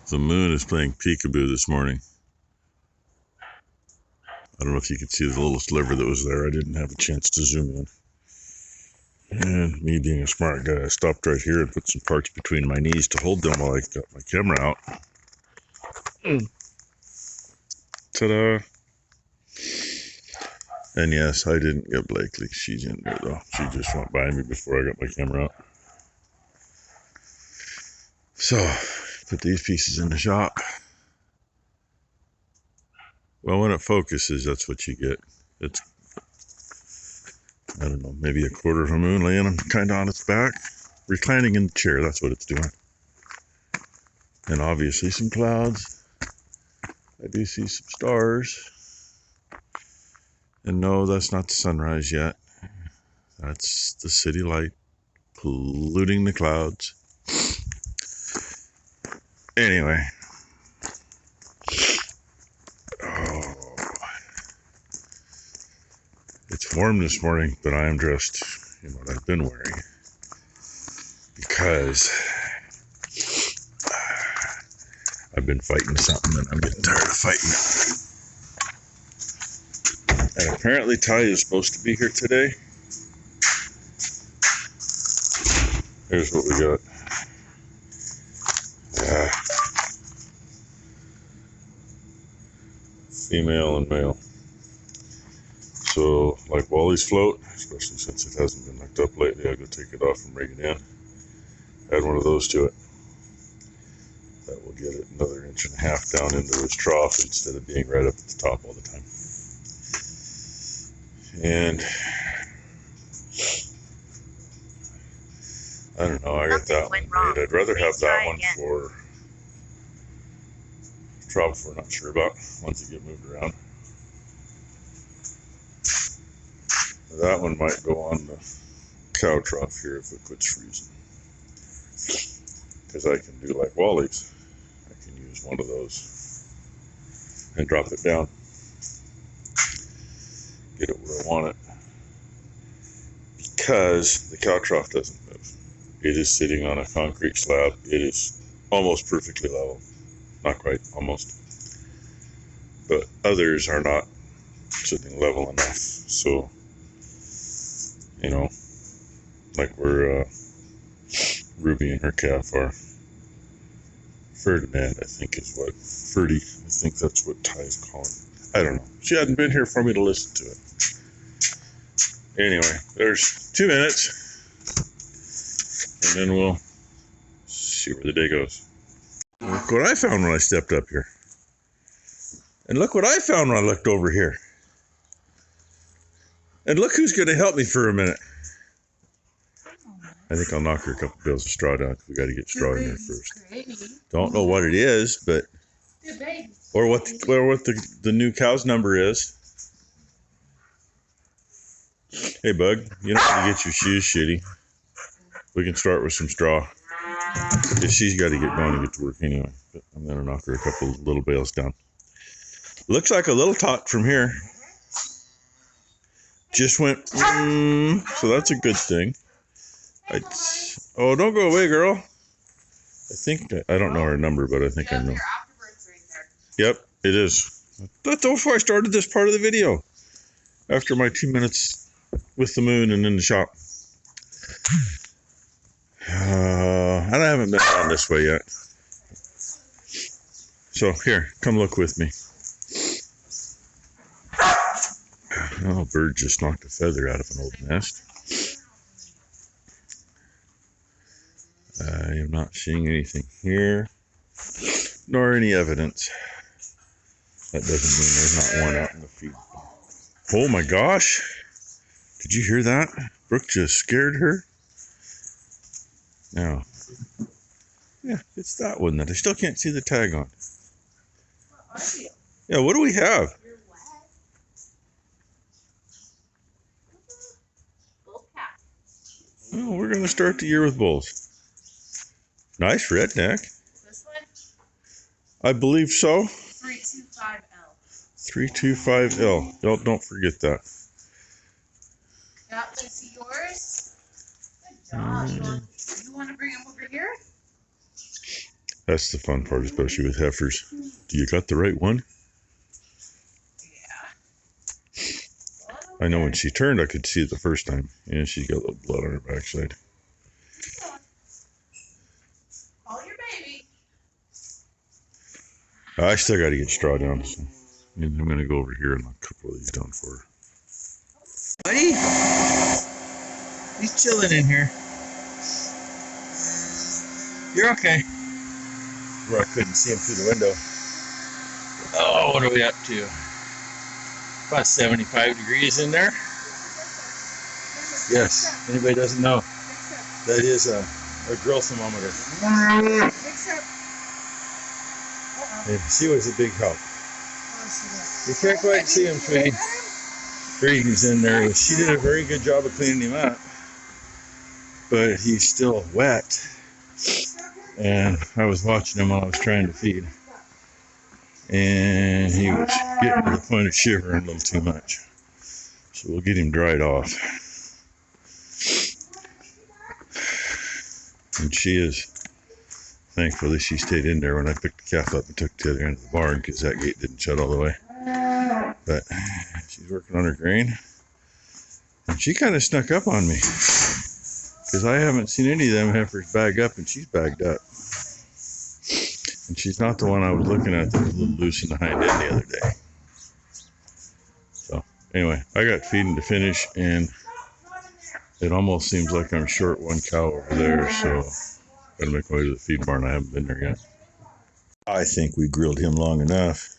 The moon is playing peekaboo this morning. I don't know if you could see the little sliver that was there. I didn't have a chance to zoom in. And me being a smart guy, I stopped right here and put some parts between my knees to hold them while I got my camera out. Ta-da! And yes, I didn't get Blakely. She's in there though. She just went by me before I got my camera out. So, put these pieces in the shop. Well, when it focuses, that's what you get. It's, I don't know, maybe a quarter of a moon laying kind of on its back. Reclining in the chair, that's what it's doing. And obviously some clouds. I do see some stars. And no, that's not the sunrise yet. That's the city light polluting the clouds. Anyway. Oh. It's warm this morning, but I am dressed in what I've been wearing. Because I've been fighting something and I'm getting tired of fighting it. And apparently Ty is supposed to be here today. Here's what we got. Female and male. So, like Wally's float, especially since it hasn't been hooked up lately, I'll go take it off and bring it in. Add one of those to it. That will get it another 1.5 inches down into its trough instead of being right up at the top all the time. And I don't know, I got that one made. I'd rather have that one for trough we're not sure about once you get moved around. That one might go on the cow trough here if it quits freezing. Because I can do like Wally's. I can use one of those and drop it down. Get it where I want it. Because the cow trough doesn't move. It is sitting on a concrete slab. It is almost perfectly level. Not quite, almost. But others are not sitting level enough. So, you know, like where Ruby and her calf are. Ferdinand, I think is what. Ferdy, I think that's what Ty's calling. I don't know. She hadn't been here for me to listen to it. Anyway, there's 2 minutes. And then we'll see where the day goes. Look what I found when I stepped up here. And look what I found when I looked over here. And look who's going to help me for a minute. I think I'll knock her a couple bales of straw down because we got to get straw in there first. Don't know what it is, but or what the new cow's number is. Hey, Bug, you don't have to get your shoes shitty. We can start with some straw. Because she's got to get going and get to work anyway. But I'm going to knock her a couple little bales down. Looks like a little tot from here. Just went, so that's a good thing. Oh, don't go away, girl. I don't know her number, but I think I know. Yep, it is. That's before I started this part of the video. After my 2 minutes with the moon and in the shop. And I haven't been around this way yet. So here, come look with me. Oh, bird just knocked a feather out of an old nest. I am not seeing anything here, nor any evidence. That doesn't mean there's not one out in the feed. Oh my gosh! Did you hear that? Brooke just scared her. Now, yeah, it's that one that I still can't see the tag on. Yeah, what do we have? Oh, we're going to start the year with bulls. Nice redneck. This one? I believe so. 325L. 325L. Don't forget that. Yep, let's see yours. Good job. You want to bring him over here? That's the fun part, especially with heifers. Do you got the right one? I know when she turned, I could see it the first time. And she got a little blood on her backside. Call your baby. I still got to get straw down. So I'm going to go over here and knock a couple of these down for her. Buddy? He's chilling in here. You're okay. Where I couldn't see him through the window. Oh, what are we up to? About 75 degrees in there. Yes, anybody doesn't know, that is a growth thermometer. And she was a big help. You can't quite see him, sweetie. Regan's in there. She did a very good job of cleaning him up, but he's still wet. And I was watching him while I was trying to feed, and he was getting to the point of shivering a little too much. So we'll get him dried off. And she is, thankfully, she stayed in there when I picked the calf up and took it to the other end of the barn because that gate didn't shut all the way. But she's working on her grain, and she kind of snuck up on me because I haven't seen any of them heifers bag up, and she's bagged up. And she's not the one I was looking at that was a little loose in the hind end the other day. So anyway, I got feeding to finish, and it almost seems like I'm short one cow over there, so gotta make my way to the feed barn. I haven't been there yet. I think we grilled him long enough.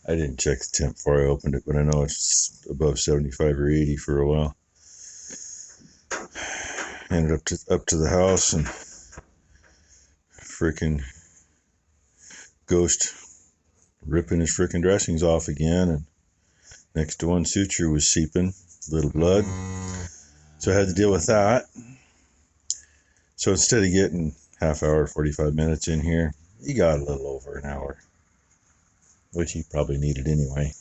I didn't check the temp before I opened it, but I know it's above 75 or 80 for a while. Ended up to the house, and frickin' Ghost ripping his frickin' dressings off again, and next to one suture was seeping, little blood. So I had to deal with that. So instead of getting half hour, 45 minutes in here, he got a little over an hour, which he probably needed anyway.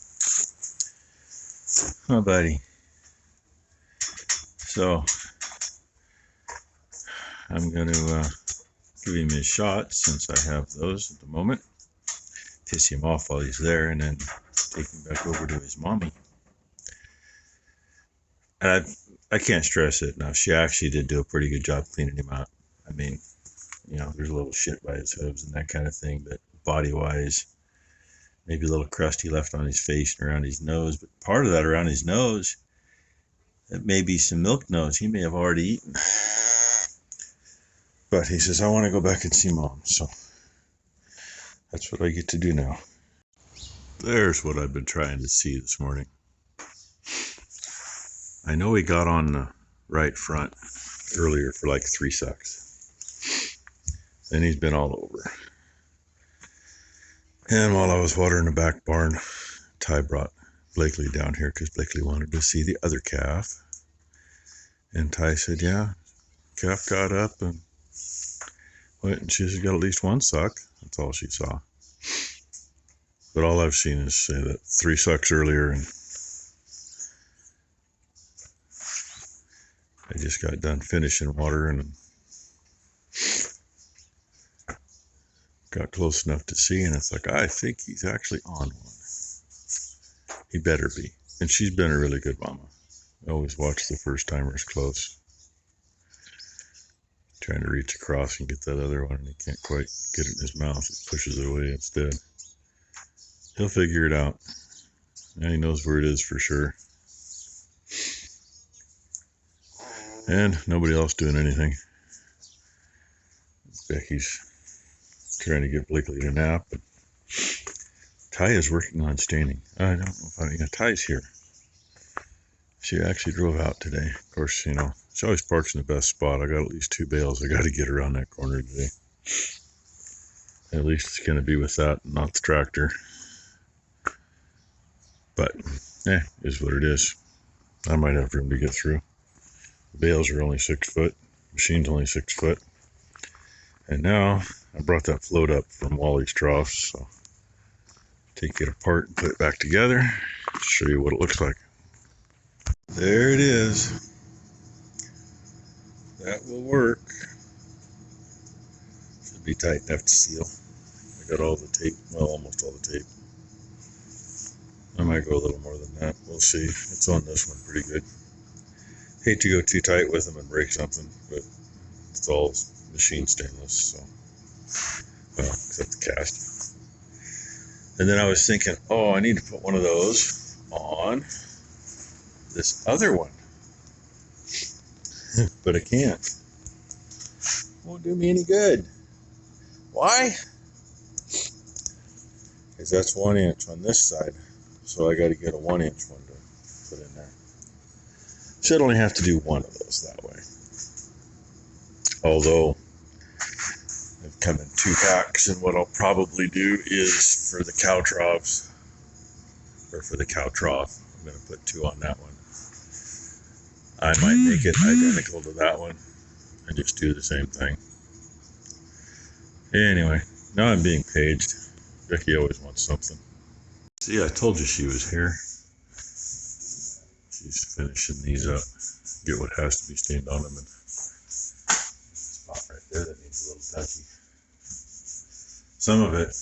Oh, buddy. So I'm going to give him his shots since I have those at the moment. Piss him off while he's there, and then take him back over to his mommy. And I can't stress it enough. She actually did do a pretty good job cleaning him out. I mean, you know, there's a little shit by his hooves and that kind of thing, but body-wise, maybe a little crust he left on his face and around his nose. But part of that around his nose, it may be some milk nose he may have already eaten. But he says, I want to go back and see Mom. So that's what I get to do now. There's what I've been trying to see this morning. I know he got on the right front earlier for like 3 sucks. Then he's been all over. And while I was watering the back barn, Ty brought Blakely down here because Blakely wanted to see the other calf. And Ty said, yeah, calf got up and went, and she's got at least 1 suck. That's all she saw. But all I've seen is say that 3 sucks earlier, and I just got done finishing water and got close enough to see, and it's like, I think he's actually on one. He better be. And she's been a really good mama. I always watch the first timers close. Trying to reach across and get that other one, and he can't quite get it in his mouth. He pushes it away instead. He'll figure it out. And he knows where it is for sure. And nobody else doing anything. Becky's trying to get Blakely to nap, but Ty is working on staining. I don't know if Ty's here. She actually drove out today. Of course, you know, she always parks in the best spot. I got at least 2 bales. I got to get around that corner today. At least it's going to be with that, not the tractor. But, is what it is. I might have room to get through. The bales are only 6 foot. The machine's only 6 foot. And now, I brought that float up from Wally's troughs, so take it apart and put it back together. Show you what it looks like. There it is. That will work. to be tight enough to seal. I got all the tape, well, almost all the tape. I might go a little more than that. We'll see. It's on this one pretty good. Hate to go too tight with them and break something, but it's all machine stainless, so, well, except the cast. And then I was thinking, oh, I need to put one of those on this other one. But I can't. Won't do me any good. Why? Because that's 1 inch on this side. So I got to get a 1 inch one to put in there. Should only have to do one of those that way. Although, they've come in 2 packs, and what I'll probably do is for the cow troughs, or for the cow trough, I'm going to put 2 on that one. I might make it identical to that one and just do the same thing. Anyway, now I'm being paged. Becky always wants something. See, I told you she was here. She's finishing these up. Get what has to be stained on them. And spot right there that needs a little touchy. Some of it,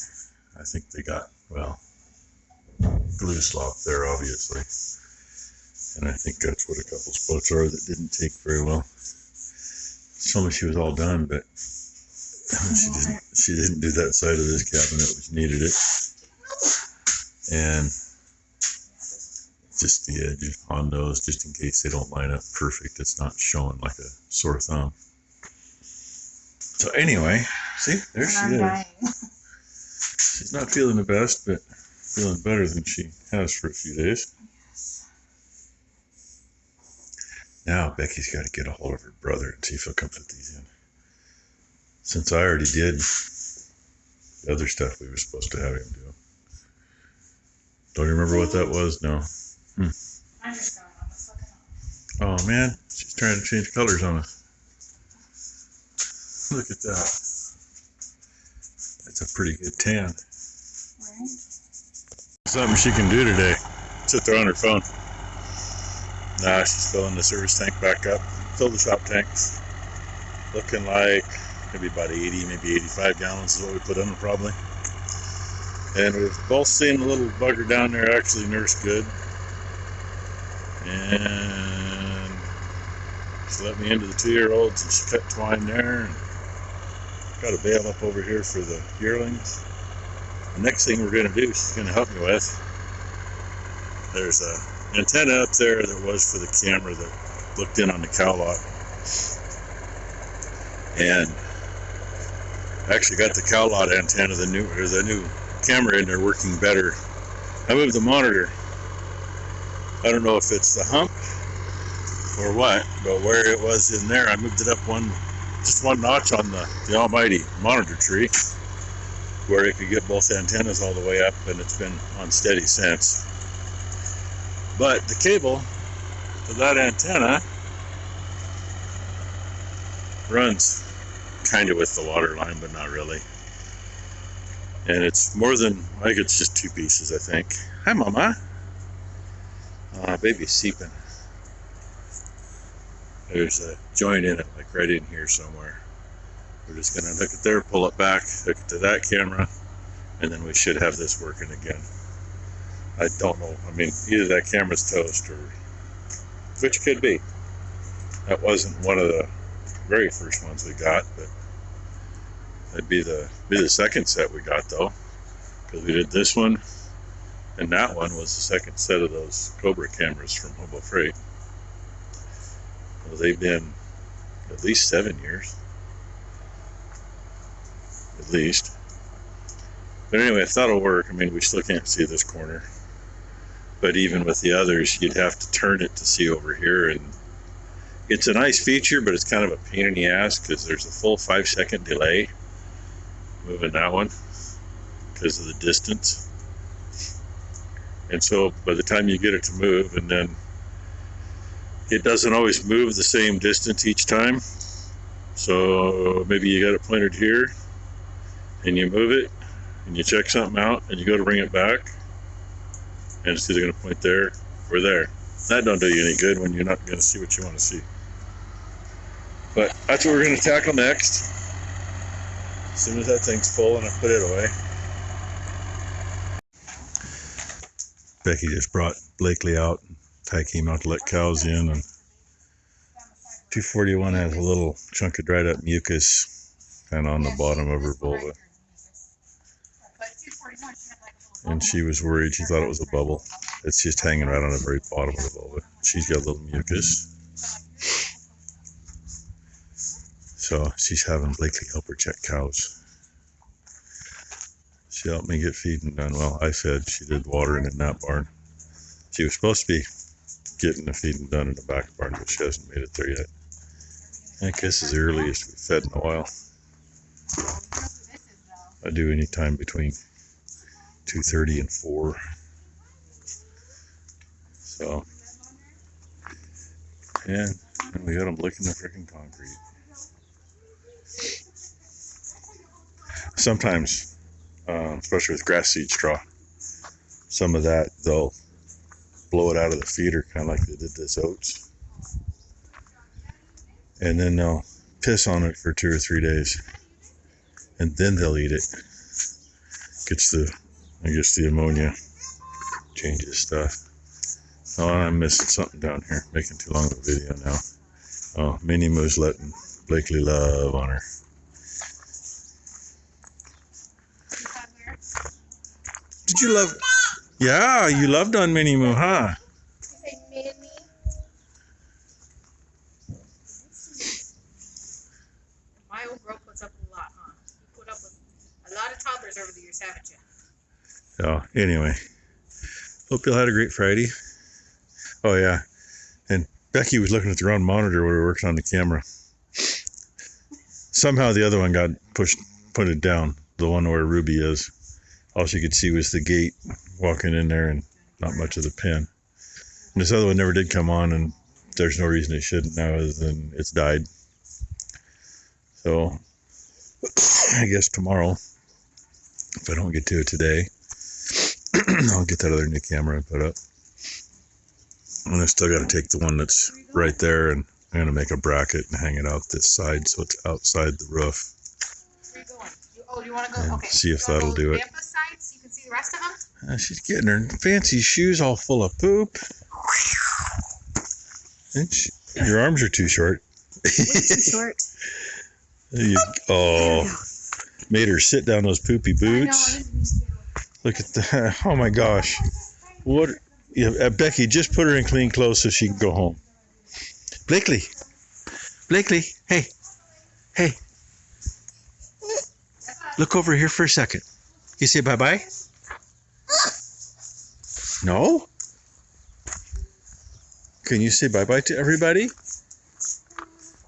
I think they got, well, glue slop there, obviously. And I think that's what a couple spots are that didn't take very well. She told me she was all done, but she didn't do that side of this cabinet, which needed it. And just the edge on those, just in case they don't line up perfect. It's not showing like a sore thumb. So anyway, see, there she is. She's not feeling the best, but feeling better than she has for a few days. Now Becky's got to get a hold of her brother and see if he'll come put these in. Since I already did the other stuff we were supposed to have him do. Don't you remember what that was? No. I'm just going on this looking off. Oh man, she's trying to change colors on us. Look at that. That's a pretty good tan. Right? Something she can do today. Sit there on her phone. Nah, she's filling the service tank back up. Fill the shop tanks. Looking like maybe about 80, maybe 85 gallons is what we put in them probably. And we've both seen the little bugger down there actually nurse good. And she let me into the 2-year-olds and she cut twine there. And got a bale up over here for the yearlings. The next thing we're going to do, she's going to help me with, there's a antenna up there that was for the camera that looked in on the cow lot. And I actually got the cow lot antenna, the new camera in there working better. I moved the monitor. I don't know if it's the hump or what, but where it was in there, I moved it up just one notch on the almighty monitor tree, where it could get both antennas all the way up, and it's been on steady since. But the cable to that antenna runs kind of with the water line, but not really. And it's more than, I think it's just 2 pieces, I think. Hi, Mama. Baby's seeping. There's a joint in it, like right in here somewhere. We're just going to hook it there, pull it back, hook it to that camera, and then we should have this working again. I don't know. I mean, either that camera's toast or which could be. That wasn't one of the very first ones we got, but that'd be the second set we got though, because we did this one, and that one was the second set of those Cobra cameras from Hobo Freight. Well, they've been at least 7 years, at least. But anyway, if that'll work, I mean, we still can't see this corner. But even with the others, you'd have to turn it to see over here. And it's a nice feature, but it's kind of a pain in the ass because there's a full 5-second delay moving that one because of the distance. And so by the time you get it to move, and then it doesn't always move the same distance each time. So maybe you got it pointed here and you move it and you check something out and you go to bring it back, and it's either going to point there or there. That don't do you any good when you're not going to see what you want to see. But that's what we're going to tackle next. As soon as that thing's full and I put it away. Becky just brought Blakely out. Ty came out to let cows in, and 241 has a little chunk of dried up mucus kind of on the bottom of her vulva. And she was worried. She thought it was a bubble. It's just hanging right on the very bottom of the vulva. She's got a little mucus. So she's having Blakely help her check cows. She helped me get feeding done. Well, I fed. She did watering in that barn. She was supposed to be getting the feeding done in the back barn, but she hasn't made it there yet. I guess as early as we've fed in a while. I do any time between 2:30 and 4. So, yeah, and we got them licking the freaking concrete. Sometimes, especially with grass seed straw, some of that they'll blow it out of the feeder, kind of like they did this oats, and then they'll piss on it for 2 or 3 days, and then they'll eat it. Gets the, I guess the ammonia changes stuff. Oh, I'm missing something down here, making too long of a video now. Oh, Minnie Moo's letting Blakely love on her. Did you love? Yeah, you loved on Minnie Moo, huh? My old bro puts up a lot, huh? You put up with a lot of toddlers over the years, haven't you? So, anyway, hope y'all had a great Friday. Oh, yeah, and Becky was looking at the wrong monitor when we were working on the camera. Somehow the other one got put it down, the one where Ruby is. All she could see was the gate walking in there and not much of the pen. And this other one never did come on, and there's no reason it shouldn't now other than it's died. So I guess tomorrow, if I don't get to it today, I'll get that other new camera and put up. And I still got to take the one that's right there, and I'm going to make a bracket and hang it out this side so it's outside the roof. Where are you going? Oh, you want to go? And Okay. see if that'll do it. Grandpa's side so you can see the rest of them? She's getting her fancy shoes all full of poop. And your arms are too short. Way too short. Made her sit down those poopy boots. Look at that. Oh my gosh. What? Yeah, Becky, just put her in clean clothes so she can go home. Blakely, hey. Look over here for a second. You say bye-bye? No? Can you say bye-bye to everybody?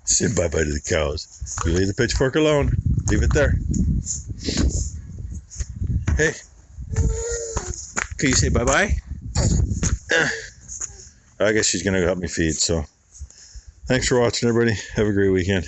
Say bye-bye to the cows. You leave the pitchfork alone. Leave it there. Hey. Can you say bye-bye? I guess she's going to help me feed, so thanks for watching, everybody. Have a great weekend.